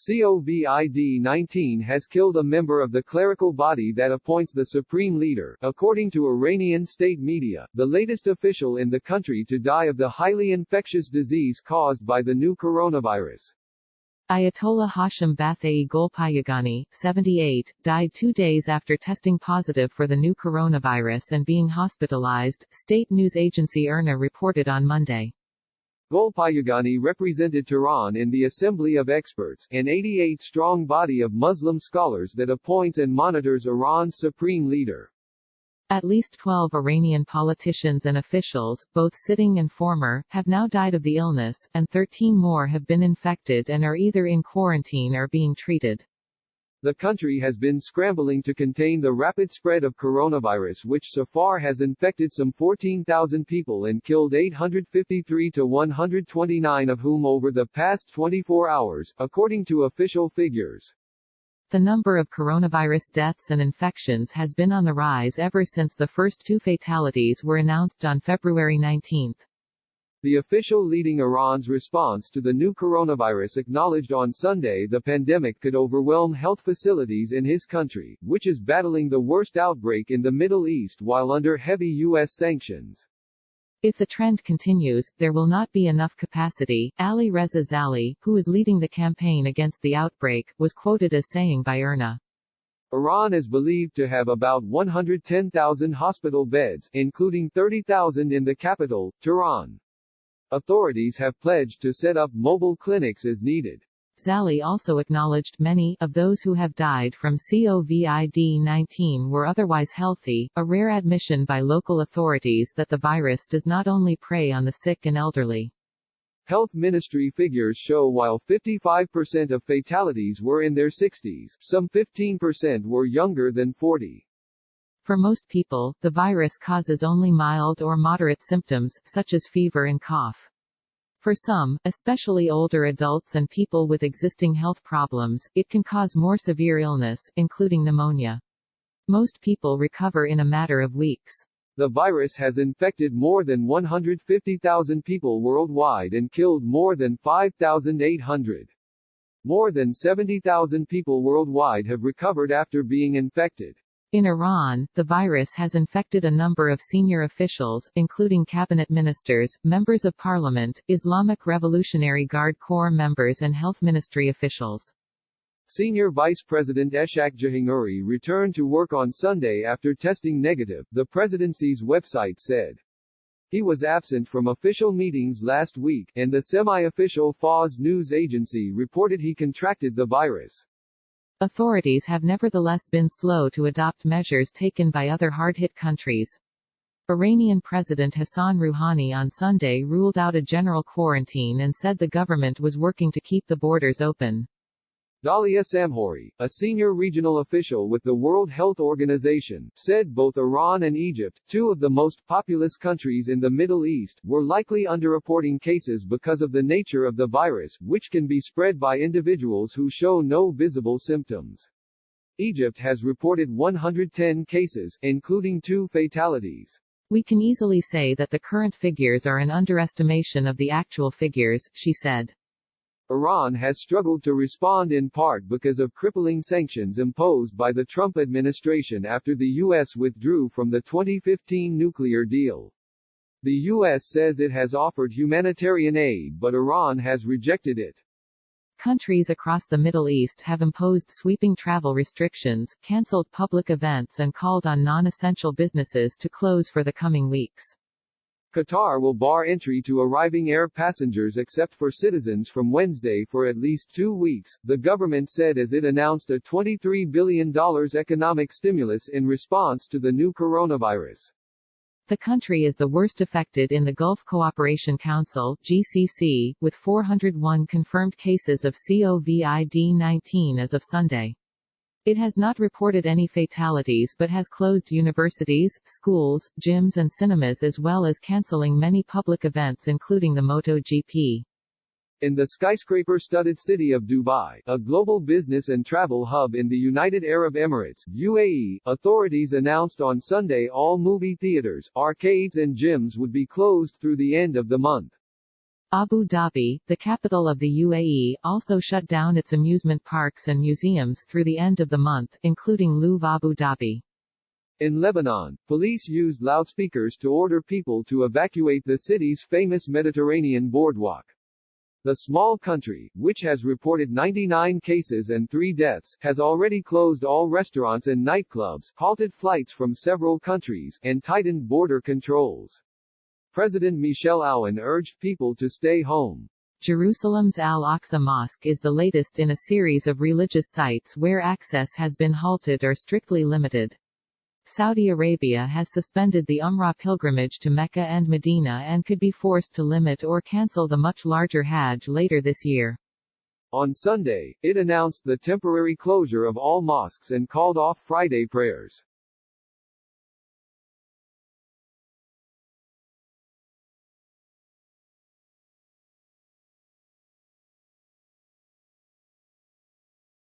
COVID-19 has killed a member of the clerical body that appoints the supreme leader, according to Iranian state media, the latest official in the country to die of the highly infectious disease caused by the new coronavirus. Ayatollah Hashim Bathai Golpayagani, 78, died 2 days after testing positive for the new coronavirus and being hospitalized, state news agency IRNA reported on Monday. Golpayagani represented Tehran in the Assembly of Experts, an 88-strong body of Muslim scholars that appoints and monitors Iran's supreme leader. At least 12 Iranian politicians and officials, both sitting and former, have now died of the illness, and 13 more have been infected and are either in quarantine or being treated. The country has been scrambling to contain the rapid spread of coronavirus, which so far has infected some 14,000 people and killed 853 to 129 of whom over the past 24 hours, according to official figures. The number of coronavirus deaths and infections has been on the rise ever since the first 2 fatalities were announced on February 19. The official leading Iran's response to the new coronavirus acknowledged on Sunday the pandemic could overwhelm health facilities in his country, which is battling the worst outbreak in the Middle East while under heavy U.S. sanctions. If the trend continues, there will not be enough capacity, Ali Reza Zali, who is leading the campaign against the outbreak, was quoted as saying by IRNA. Iran is believed to have about 110,000 hospital beds, including 30,000 in the capital, Tehran. Authorities have pledged to set up mobile clinics as needed. Zali also acknowledged many of those who have died from COVID-19 were otherwise healthy, a rare admission by local authorities that the virus does not only prey on the sick and elderly. Health ministry figures show while 55% of fatalities were in their 60s, some 15% were younger than 40. For most people, the virus causes only mild or moderate symptoms, such as fever and cough. For some, especially older adults and people with existing health problems, it can cause more severe illness, including pneumonia. Most people recover in a matter of weeks. The virus has infected more than 150,000 people worldwide and killed more than 5,800. More than 70,000 people worldwide have recovered after being infected. In Iran, the virus has infected a number of senior officials, including cabinet ministers, members of parliament, Islamic Revolutionary Guard Corps members and health ministry officials. Senior Vice President Eshaq Jahangiri returned to work on Sunday after testing negative, the presidency's website said. He was absent from official meetings last week, and the semi-official Fars news agency reported he contracted the virus. Authorities have nevertheless been slow to adopt measures taken by other hard-hit countries. Iranian President Hassan Rouhani on Sunday ruled out a general quarantine and said the government was working to keep the borders open. Dalia Samhouri, a senior regional official with the World Health Organization, said both Iran and Egypt, 2 of the most populous countries in the Middle East, were likely underreporting cases because of the nature of the virus, which can be spread by individuals who show no visible symptoms. Egypt has reported 110 cases, including 2 fatalities. We can easily say that the current figures are an underestimation of the actual figures, she said. Iran has struggled to respond in part because of crippling sanctions imposed by the Trump administration after the U.S. withdrew from the 2015 nuclear deal. The U.S. says it has offered humanitarian aid but Iran has rejected it. Countries across the Middle East have imposed sweeping travel restrictions, cancelled public events and called on non-essential businesses to close for the coming weeks. Qatar will bar entry to arriving air passengers except for citizens from Wednesday for at least 2 weeks, the government said as it announced a $23 billion economic stimulus in response to the new coronavirus. The country is the worst affected in the Gulf Cooperation Council (GCC), with 401 confirmed cases of COVID-19 as of Sunday. It has not reported any fatalities but has closed universities, schools, gyms and cinemas as well as cancelling many public events including the MotoGP. In the skyscraper-studded city of Dubai, a global business and travel hub in the United Arab Emirates, UAE, authorities announced on Sunday all movie theaters, arcades and gyms would be closed through the end of the month. Abu Dhabi, the capital of the UAE, also shut down its amusement parks and museums through the end of the month, including Louvre Abu Dhabi. In Lebanon, police used loudspeakers to order people to evacuate the city's famous Mediterranean boardwalk. The small country, which has reported 99 cases and 3 deaths, has already closed all restaurants and nightclubs, halted flights from several countries, and tightened border controls. President Michel Aoun urged people to stay home. Jerusalem's Al-Aqsa Mosque is the latest in a series of religious sites where access has been halted or strictly limited. Saudi Arabia has suspended the Umrah pilgrimage to Mecca and Medina and could be forced to limit or cancel the much larger Hajj later this year. On Sunday, it announced the temporary closure of all mosques and called off Friday prayers.